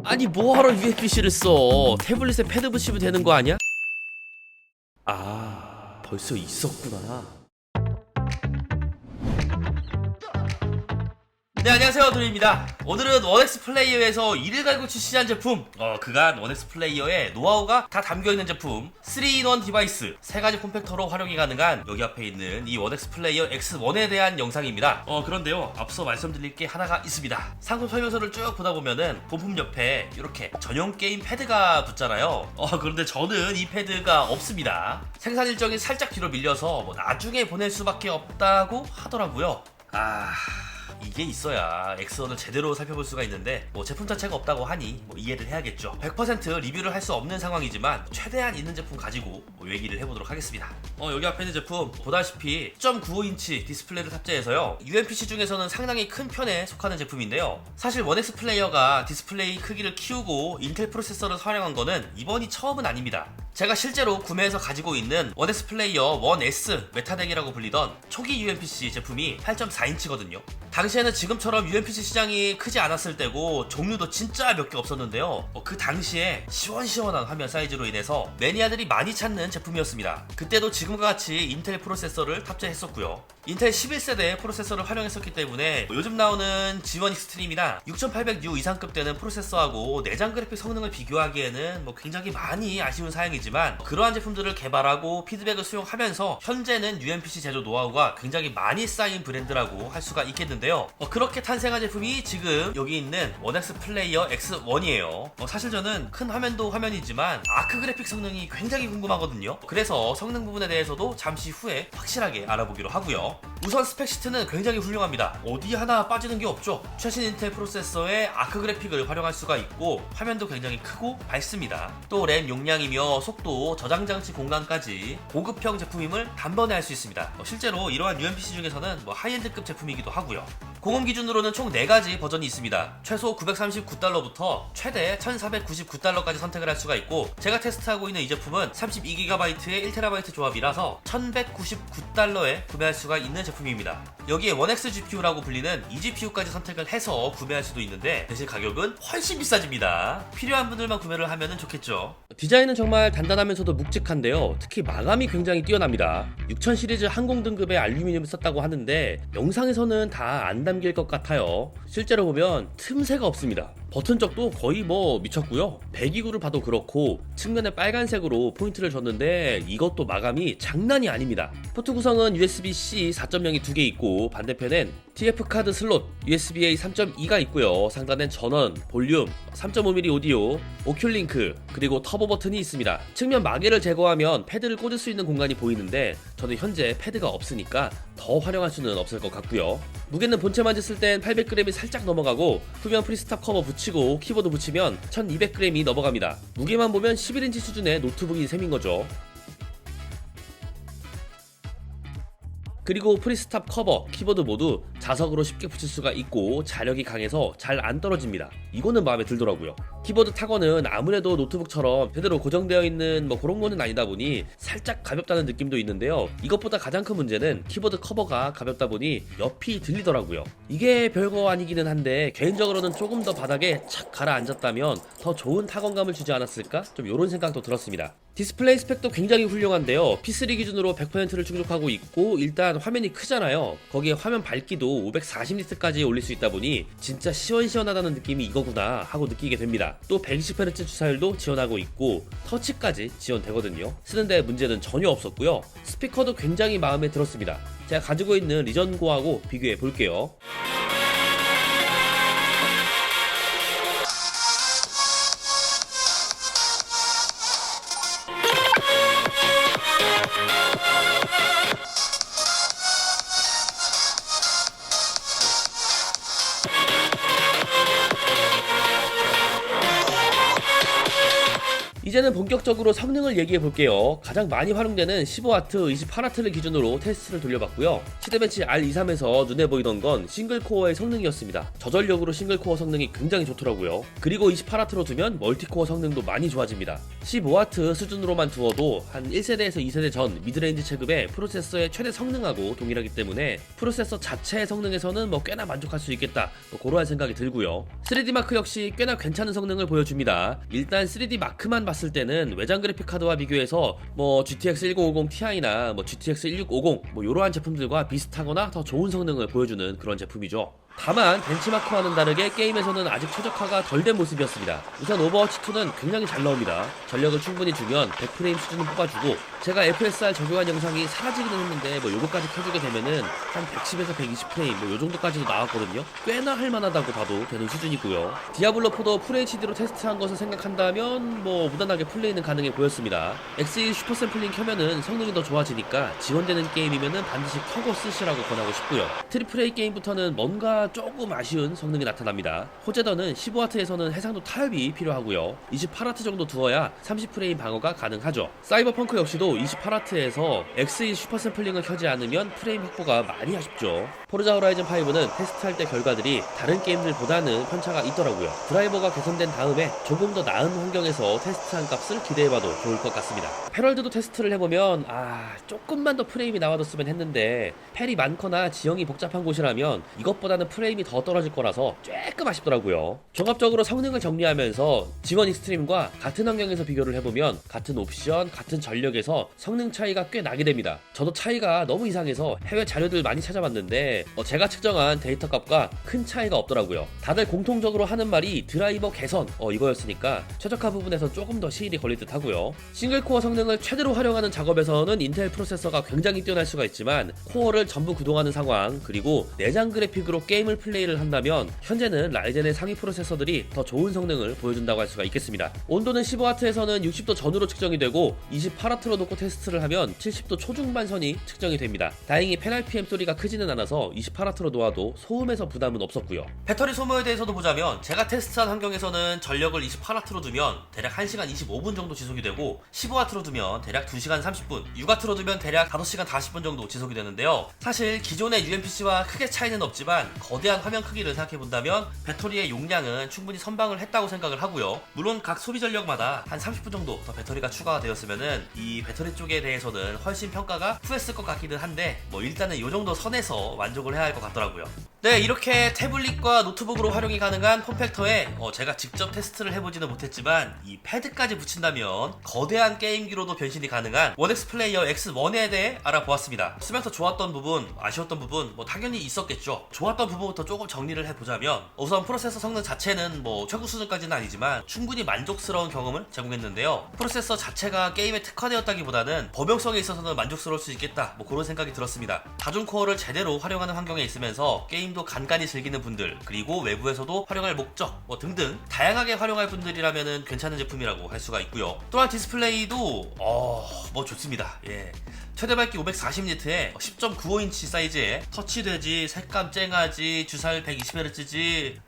아니 뭐하러 USBC를 써? 태블릿에 패드 붙이면 되는 거 아니야? 아, 벌써 있었구나. 네, 안녕하세요, 도리입니다. 오늘은 원엑스 플레이어에서 이를 갈고 출시한 제품, 그간 원엑스 플레이어의 노하우가 다 담겨있는 제품 3-in-1 디바이스 3가지 폼팩터로 활용이 가능한 여기 앞에 있는 이 원엑스 플레이어 X1에 대한 영상입니다. 그런데요, 앞서 말씀드릴 게 하나가 있습니다. 상품 설명서를 쭉 보다 보면은 본품 옆에 이렇게 전용 게임 패드가 붙잖아요. 그런데 저는 이 패드가 없습니다. 생산 일정이 살짝 뒤로 밀려서 뭐 나중에 보낼 수밖에 없다고 하더라고요. 이게 있어야 X1을 제대로 살펴볼 수가 있는데 뭐 제품 자체가 없다고 하니 뭐 이해를 해야겠죠. 100% 리뷰를 할 수 없는 상황이지만 최대한 있는 제품 가지고 뭐 얘기를 해보도록 하겠습니다. 여기 앞에 있는 제품 보다시피 1.95인치 디스플레이를 탑재해서요, UMPC 중에서는 상당히 큰 편에 속하는 제품인데요, 사실 원엑스 플레이어가 디스플레이 크기를 키우고 인텔 프로세서를 활용한 거는 이번이 처음은 아닙니다. 제가 실제로 구매해서 가지고 있는 원엑스 플레이어 1S 메타덱이라고 불리던 초기 UMPC 제품이 8.4인치거든요. 당시에는 지금처럼 UMPC 시장이 크지 않았을 때고 종류도 진짜 몇 개 없었는데요, 그 당시에 시원시원한 화면 사이즈로 인해서 매니아들이 많이 찾는 제품이었습니다. 그때도 지금과 같이 인텔 프로세서를 탑재했었고요. 인텔 11세대의 프로세서를 활용했었기 때문에 요즘 나오는 G1 익스트림이나 6800U 이상급 되는 프로세서하고 내장 그래픽 성능을 비교하기에는 뭐 굉장히 많이 아쉬운 사양이지만, 그러한 제품들을 개발하고 피드백을 수용하면서 현재는 UMPC 제조 노하우가 굉장히 많이 쌓인 브랜드라고 할 수가 있겠는데요, 그렇게 탄생한 제품이 지금 여기 있는 원엑스 플레이어 X1이에요. 사실 저는 큰 화면도 화면이지만 아크 그래픽 성능이 굉장히 궁금하거든요. 그래서 성능 부분에 대해서도 잠시 후에 확실하게 알아보기로 하고요. 우선 스펙 시트는 굉장히 훌륭합니다. 어디 하나 빠지는 게 없죠. 최신 인텔 프로세서의 아크 그래픽을 활용할 수가 있고 화면도 굉장히 크고 밝습니다. 또 램 용량이며 속도, 저장 장치 공간까지 고급형 제품임을 단번에 알 수 있습니다. 실제로 이러한 UMPC 중에서는 하이엔드급 제품이기도 하고요. 공음 기준으로는 총 4가지 버전이 있습니다. 최소 939달러부터 최대 1499달러까지 선택을 할 수가 있고, 제가 테스트하고 있는 이 제품은 32GB의 1TB 조합이라서 1199달러에 구매할 수가 있는 제품입니다. 여기에 1X GPU라고 불리는 eGPU까지 선택을 해서 구매할 수도 있는데 대신 가격은 훨씬 비싸집니다. 필요한 분들만 구매를 하면 좋겠죠. 디자인은 정말 단단하면서도 묵직한데요, 특히 마감이 굉장히 뛰어납니다. 6000 시리즈 항공 등급의 알루미늄을 썼다고 하는데 영상에서는 다 안 담길 것 같아요. 실제로 보면 틈새가 없습니다. 버튼 쪽도 거의 미쳤고요. 배기구를 봐도 그렇고 측면에 빨간색으로 포인트를 줬는데 이것도 마감이 장난이 아닙니다. 포트 구성은 USB-C 4.0이 2개 있고, 반대편엔 TF 카드 슬롯 USB-A 3.2가 있고요. 상단엔 전원, 볼륨, 3.5mm 오디오, 오큘링크, 그리고 터보 버튼이 있습니다. 측면 마개를 제거하면 패드를 꽂을 수 있는 공간이 보이는데 저는 현재 패드가 없으니까 더 활용할 수는 없을 것 같고요. 무게는 본체 만졌을 땐 800g이 살짝 넘어가고 후면 프리스탑 커버 붙이고 키보드 붙이면 1200g이 넘어갑니다. 무게만 보면 11인치 수준의 노트북인 셈인 거죠. 그리고 프리스탑 커버, 키보드 모두 자석으로 쉽게 붙일 수가 있고 자력이 강해서 잘 안 떨어집니다. 이거는 마음에 들더라고요. 키보드 타건은 아무래도 노트북처럼 제대로 고정되어 있는 그런 거는 아니다 보니 살짝 가볍다는 느낌도 있는데요, 이것보다 가장 큰 문제는 키보드 커버가 가볍다 보니 옆이 들리더라고요. 이게 별거 아니기는 한데 개인적으로는 조금 더 바닥에 착 가라앉았다면 더 좋은 타건감을 주지 않았을까? 좀 이런 생각도 들었습니다. 디스플레이 스펙도 굉장히 훌륭한데요, P3 기준으로 100%를 충족하고 있고, 일단 화면이 크잖아요. 거기에 화면 밝기도 540니트까지 올릴 수 있다 보니 진짜 시원시원하다는 느낌이 이거구나 하고 느끼게 됩니다. 또 120Hz 주사율도 지원하고 있고 터치까지 지원되거든요. 쓰는데 문제는 전혀 없었고요. 스피커도 굉장히 마음에 들었습니다. 제가 가지고 있는 리전고하고 비교해 볼게요. 이 이제는 본격적으로 성능을 얘기해 볼게요. 가장 많이 활용되는 15W, 28W를 기준으로 테스트를 돌려봤고요. 시대벤치 R23에서 눈에 보이던 건 싱글코어의 성능이었습니다. 저전력으로 싱글코어 성능이 굉장히 좋더라고요. 그리고 28W로 두면 멀티코어 성능도 많이 좋아집니다. 15W 수준으로만 두어도 한 1세대에서 2세대 전 미드레인지 체급의 프로세서의 최대 성능하고 동일하기 때문에 프로세서 자체의 성능에서는 꽤나 만족할 수 있겠다, 그러한 생각이 들고요. 3D 마크 역시 꽤나 괜찮은 성능을 보여줍니다. 일단 3D 마크만 봤을 때는 외장 그래픽 카드와 비교해서 GTX 1050 Ti나 GTX 1650 이러한 제품들과 비슷하거나 더 좋은 성능을 보여주는 그런 제품이죠. 다만 벤치마크와는 다르게 게임에서는 아직 최적화가 덜 된 모습이었습니다. 우선 오버워치2는 굉장히 잘 나옵니다. 전력을 충분히 주면 100프레임 수준은 뽑아주고, 제가 FSR 적용한 영상이 사라지기는 했는데 요거까지 켜주게 되면은 한 110에서 120프레임 요 정도까지도 나왔거든요. 꽤나 할만하다고 봐도 되는 수준이고요. 디아블로4도 FHD로 테스트한 것을 생각한다면 무난하게 플레이는 가능해 보였습니다. X1 슈퍼 샘플링 켜면은 성능이 더 좋아지니까 지원되는 게임이면은 반드시 켜고 쓰시라고 권하고 싶고요. 트리플 A 게임부터는 뭔가 조금 아쉬운 성능이 나타납니다. 호재더는 15W에서는 해상도 타협이 필요하고요. 28W 정도 두어야 30프레임 방어가 가능하죠. 사이버펑크 역시도 28W에서 X1 슈퍼 샘플링을 켜지 않으면 프레임 확보가 많이 아쉽죠. 포르자 호라이즌 5는 테스트할 때 결과들이 다른 게임들보다는 편차가 있더라고요. 드라이버가 개선된 다음에 조금 더 나은 환경에서 테스트한 값을 기대해봐도 좋을 것 같습니다. 패럴드도 테스트를 해보면 조금만 더 프레임이 나와줬으면 했는데, 펠이 많거나 지형이 복잡한 곳이라면 이것보다는 프레임이 더 떨어질 거라서 조금 아쉽더라고요. 종합적으로 성능을 정리하면서 G1 익스트림과 같은 환경에서 비교를 해보면 같은 옵션, 같은 전력에서 성능 차이가 꽤 나게 됩니다. 저도 차이가 너무 이상해서 해외 자료들 많이 찾아봤는데 제가 측정한 데이터 값과 큰 차이가 없더라고요. 다들 공통적으로 하는 말이 드라이버 개선 이거였으니까 최적화 부분에서 조금 더 시일이 걸릴 듯 하고요. 싱글코어 성능을 최대로 활용하는 작업에서는 인텔 프로세서가 굉장히 뛰어날 수가 있지만, 코어를 전부 구동하는 상황, 그리고 내장 그래픽으로 게임을 플레이를 한다면 현재는 라이젠의 상위 프로세서들이 더 좋은 성능을 보여준다고 할 수가 있겠습니다. 온도는 15W에서는 60도 전후로 측정이 되고 28W로 놓고 테스트를 하면 70도 초중반 선이 측정이 됩니다. 다행히 펜 RPM 소리가 크지는 않아서 28W로 놓아도 소음에서 부담은 없었고요. 배터리 소모에 대해서도 보자면 제가 테스트한 환경에서는 전력을 28W로 두면 대략 1시간 25분 정도 지속이 되고, 15W로 두면 대략 2시간 30분, 6W로 두면 대략 5시간 40분 정도 지속이 되는데요. 사실 기존의 UMPC와 크게 차이는 없지만 거대한 화면 크기를 생각해본다면 배터리의 용량은 충분히 선방을 했다고 생각을 하고요. 물론 각 소비 전력마다 한 30분 정도 더 배터리가 추가가 되었으면은 이 배터리 쪽에 대해서는 훨씬 평가가 후했을 것 같기는 한데, 일단은 이 정도 선에서 만족을 해야 할 것 같더라고요. 네, 이렇게 태블릿과 노트북으로 활용이 가능한 폼팩터에 제가 직접 테스트를 해보지는 못했지만 이 패드까지 붙인다면 거대한 게임기로도 변신이 가능한 원엑스 플레이어 X1에 대해 알아보았습니다. 쓰면서 좋았던 부분, 아쉬웠던 부분 당연히 있었겠죠. 좋았던 부분부터 조금 정리를 해보자면, 우선 프로세서 성능 자체는 최고 수준까지는 아니지만 충분히 만족스러운 경험을 제공했는데요. 프로세서 자체가 게임에 특화되었다기보다는 범용성에 있어서는 만족스러울 수 있겠다, 그런 생각이 들었습니다. 다중 코어를 제대로 활용하는 환경에 있으면서 게임도 간간히 즐기는 분들, 그리고 외부에서도 활용할 목적 등등 다양하게 활용할 분들이라면 괜찮은 제품이라고 할 수가 있고요. 또한 디스플레이도 좋습니다. 최대 밝기 540니트에 10.95인치 사이즈에 터치되지, 색감 쨍하지, 주사율 120Hz지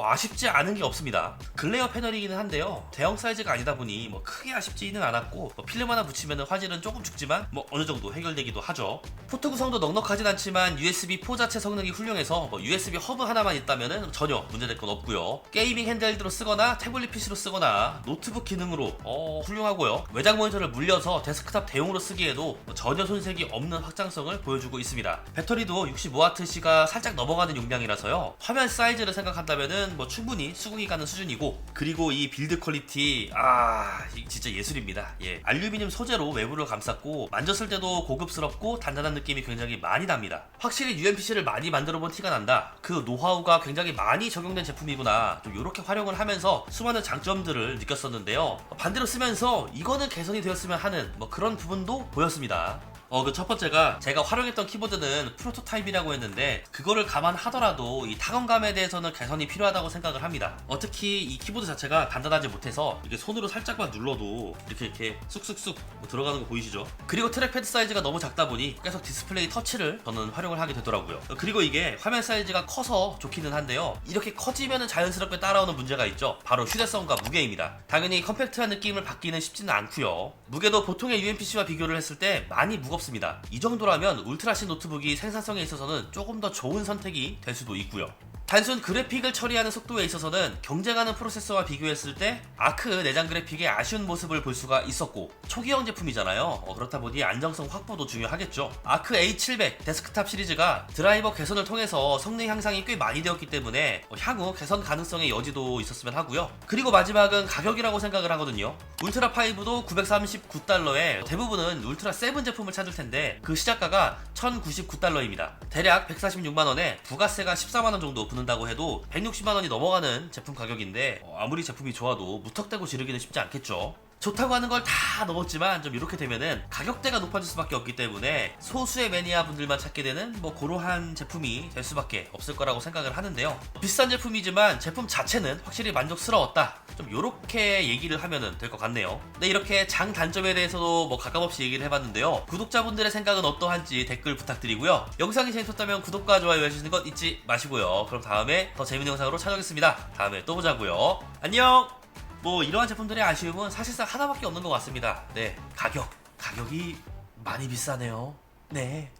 아쉽지 않은 게 없습니다. 글레어 패널이기는 한데요, 대형 사이즈가 아니다 보니 크게 아쉽지는 않았고, 필름 하나 붙이면 화질은 조금 죽지만 어느 정도 해결되기도 하죠. 포트 구성도 넉넉하진 않지만 USB4 자체 성능이 훌륭해서 USB 허브 하나만 있다면 전혀 문제될 건 없고요. 게이밍 핸드헬드로 쓰거나 태블릿 PC로 쓰거나 노트북 기능으로 훌륭하고요. 외장 모니터를 물려서 데스크탑 대용으로 쓰기에도 전혀 손색이 없는 확장성을 보여주고 있습니다. 배터리도 65W가 살짝 넘어가는 용량이라서요, 화면 사이즈를 생각한다면 충분히 수긍이 가는 수준이고, 그리고 이 빌드 퀄리티 진짜 예술입니다. 알루미늄 소재로 외부를 감쌌고 만졌을 때도 고급스럽고 단단한 느낌이 굉장히 많이 납니다. 확실히 UMPC를 많이 만들어본 티가 난다, 그 노하우가 굉장히 많이 적용된 제품이구나, 좀 이렇게 활용을 하면서 수많은 장점들을 느꼈었는데요. 반대로 쓰면서 이거는 개선이 되었으면 하는 그런 부분도 보였습니다. 그 첫 번째가 제가 활용했던 키보드는 프로토타입이라고 했는데 그거를 감안하더라도 이 타건감에 대해서는 개선이 필요하다고 생각을 합니다. 특히 이 키보드 자체가 간단하지 못해서 이게 손으로 살짝만 눌러도 이렇게 쑥쑥쑥 들어가는 거 보이시죠? 그리고 트랙패드 사이즈가 너무 작다 보니 계속 디스플레이 터치를 저는 활용을 하게 되더라고요. 그리고 이게 화면 사이즈가 커서 좋기는 한데요, 이렇게 커지면 자연스럽게 따라오는 문제가 있죠. 바로 휴대성과 무게입니다. 당연히 컴팩트한 느낌을 받기는 쉽지는 않고요. 무게도 보통의 UMPC와 비교를 했을 때 많이 무겁습니다. 이 정도라면 울트라신 노트북이 생산성에 있어서는 조금 더 좋은 선택이 될 수도 있고요. 단순 그래픽을 처리하는 속도에 있어서는 경쟁하는 프로세서와 비교했을 때 아크 내장 그래픽의 아쉬운 모습을 볼 수가 있었고, 초기형 제품이잖아요. 그렇다 보니 안정성 확보도 중요하겠죠. 아크 A700 데스크탑 시리즈가 드라이버 개선을 통해서 성능 향상이 꽤 많이 되었기 때문에 향후 개선 가능성의 여지도 있었으면 하고요. 그리고 마지막은 가격이라고 생각을 하거든요. 울트라5도 939달러에 대부분은 울트라7 제품을 찾을 텐데 그 시작가가 1099달러입니다. 대략 146만원에 부가세가 14만원 정도 붙는다고 해도 160만원이 넘어가는 제품 가격인데 아무리 제품이 좋아도 무턱대고 지르기는 쉽지 않겠죠. 좋다고 하는 걸 다 넣었지만 좀 이렇게 되면은 가격대가 높아질 수밖에 없기 때문에 소수의 매니아 분들만 찾게 되는 그러한 제품이 될 수밖에 없을 거라고 생각을 하는데요. 비싼 제품이지만 제품 자체는 확실히 만족스러웠다, 좀 요렇게 얘기를 하면은 될 것 같네요. 네, 이렇게 장단점에 대해서도 가감없이 얘기를 해봤는데요. 구독자분들의 생각은 어떠한지 댓글 부탁드리고요. 영상이 재밌었다면 구독과 좋아요 해주시는 것 잊지 마시고요. 그럼 다음에 더 재밌는 영상으로 찾아오겠습니다. 다음에 또 보자고요. 안녕. 이러한 제품들의 아쉬움은 사실상 하나밖에 없는 것 같습니다. 네, 가격이 많이 비싸네요. 네.